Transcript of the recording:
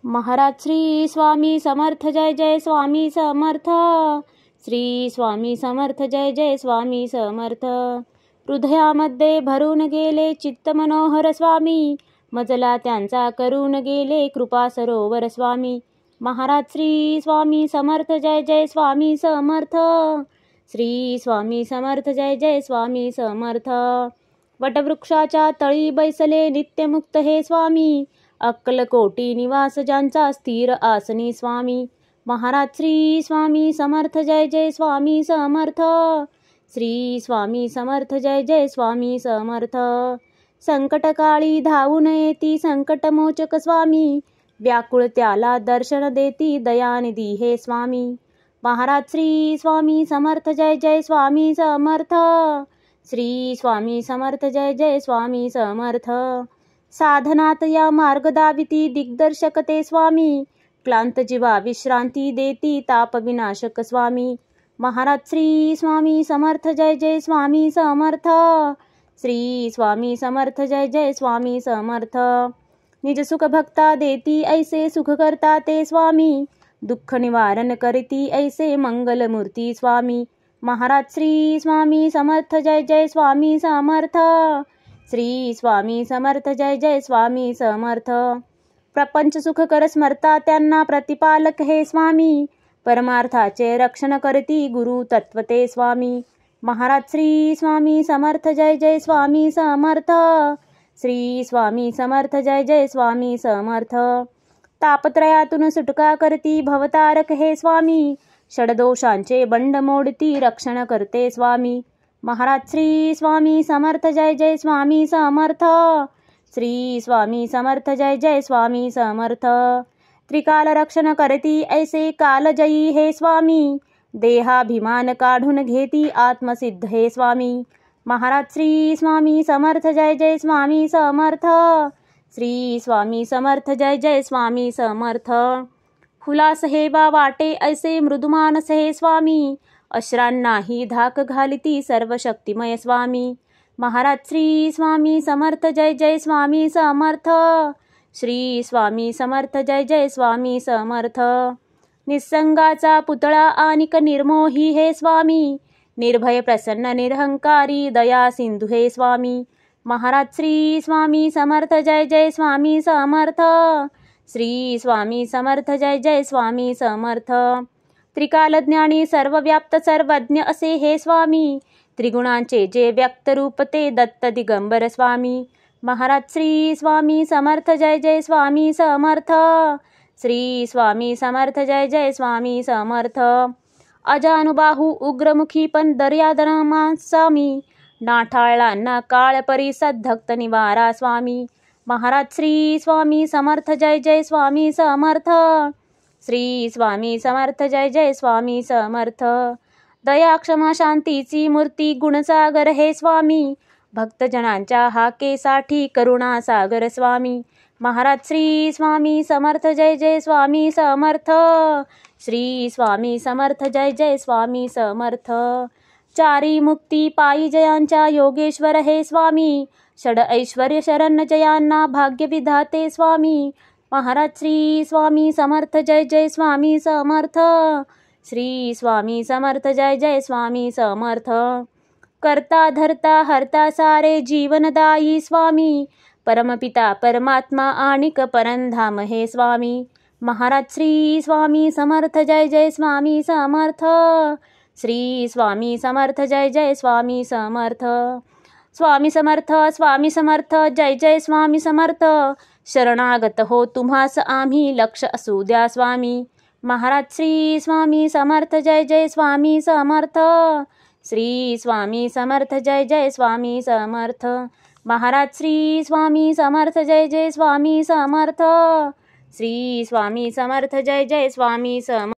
महाराज श्री स्वामी समर्थ जय जय स्वामी समर्थ। श्री स्वामी समर्थ जय जय स्वामी समर्थ। हृदयामध्ये भरून गेले चित्त मनोहर स्वामी, मजला त्यांचा करून गेले कृपा सरोवर स्वामी। महाराज श्री स्वामी समर्थ जय जय स्वामी समर्थ। श्री स्वामी समर्थ जय जय स्वामी समर्थ। वटवृक्षाच्या तळी बैसले नित्यमुक्त हे स्वामी, अक्कलकोटी निवास ज्यांचा स्थिर आसनी स्वामी। महाराज श्री स्वामी समर्थ जय जय स्वामी समर्थ। श्री स्वामी समर्थ जय जय स्वामी समर्थ। संकटकाळी धावून येती संकटमोचक स्वामी, व्याकुळ त्याला दर्शन देती दयानिधी हे स्वामी। महाराज श्री स्वामी समर्थ जय जय स्वामी समर्थ। श्री स्वामी समर्थ जय जय स्वामी समर्थ। साधनात या मार्ग दाविती दिग्दर्शक ते स्वामी, क्लांत जीवा विश्रांती देती ताप विनाशक स्वामी। महाराज श्री स्वामी समर्थ जय जय स्वामी समर्थ। श्री स्वामी समर्थ जय जय स्वामी समर्थ। निज सुख भक्ता देती ऐसे सुख करता ते स्वामी, दुःख निवारण करती ऐसे मंगलमूर्ती स्वामी। महाराज श्री स्वामी समर्थ जय जय स्वामी समर्थ। श्री स्वामी समर्थ जय जय स्वामी समर्थ। प्रपंच सुखकर स्मरता त्यांना प्रतिपालक हे स्वामी, परमार्थाचे रक्षण करती गुरु तत्व ते स्वामी। महाराज श्री स्वामी समर्थ जय जय स्वामी समर्थ। श्री स्वामी समर्थ जय जय स्वामी समर्थ। तापत्रयातून सुटका करती भवतारक हे स्वामी, षडदोषांचे बंड मोडती रक्षण करते स्वामी। महाराज श्री स्वामी समर्थ जय जय स्वामी समर्थ। श्री स्वामी समर्थ जय जय स्वामी समर्थ। त्रिकाल रक्षण करती ऐसे कालजयी हे स्वामी, देहाभिमान काढून घेती आत्मसिद्ध हे स्वामी। महाराज श्री स्वामी समर्थ जय जय स्वामी समर्थ। श्री स्वामी समर्थ जय जय स्वामी समर्थ। हुलास हेवा वाटे ऐसे मृदुमानस हे स्वामी, अश्रांनाही धाक घालिती सर्व शक्तिमय स्वामी। महाराज श्री स्वामी समर्थ जय जय स्वामी समर्थ। श्री स्वामी समर्थ जय जय स्वामी समर्थ। निसंगाचा पुतळा आनिक निर्मोही हे स्वामी, निर्भय प्रसन्न निरहंकारी दया सिंधू हे स्वामी। महाराज श्री स्वामी समर्थ जय जय स्वामी समर्थ। श्री स्वामी समर्थ जय जय स्वामी समर्थ। त्रिकालज्ञानी सर्वव्याप्त सर्वज्ञ असे हे स्वामी, त्रिगुणांचे जे व्यक्त रूप ते दत्त दिगंबर स्वामी। महाराज श्री स्वामी समर्थ जय जय स्वामी समर्थ। श्री स्वामी समर्थ जय जय स्वामी समर्थ। अजानुबाहू उग्रमुखी पण दर्यादनमा स्वामी, नाठाळांना काळ परिसद धक्त निवारा स्वामी। महाराज श्री स्वामी समर्थ जय जय स्वामी समर्थ। श्री स्वामी समर्थ जय जय स्वामी समर्थ। दया क्षमा शांतीची मूर्ती गुणसागर हे स्वामी, भक्तजनांच्या हाकेसाठी करुणा सागर स्वामी। महाराज श्री स्वामी समर्थ जय जय स्वामी समर्थ। श्री स्वामी समर्थ जय जय स्वामी समर्थ। चारी मुक्ती पायी जयांच्या योगेश्वर हे स्वामी, षड ऐश्वर्य शरण जयांना भाग्य विधाते स्वामी। महाराज श्री स्वामी समर्थ जय जय स्वामी समर्थ। श्री स्वामी समर्थ जय जय स्वामी समर्थ। करता धरता हरता सारे जीवनदायी स्वामी, परमपिता परमात्मा आणिक परंधाम हे स्वामी। महाराज श्री स्वामी समर्थ जय जय स्वामी समर्थ। श्री स्वामी समर्थ जय जय स्वामी समर्थ। स्वामी समर्थ स्वामी समर्थ जय जय स्वामी समर्थ। शरणागत हो तुम्हास आम्ही लक्ष असू द्या स्वामी। महाराज श्री स्वामी समर्थ जय जय स्वामी समर्थ। श्री स्वामी समर्थ जय जय स्वामी समर्थ। महाराज श्री स्वामी समर्थ जय जय स्वामी समर्थ। श्री स्वामी समर्थ जय जय स्वामी समर्थ।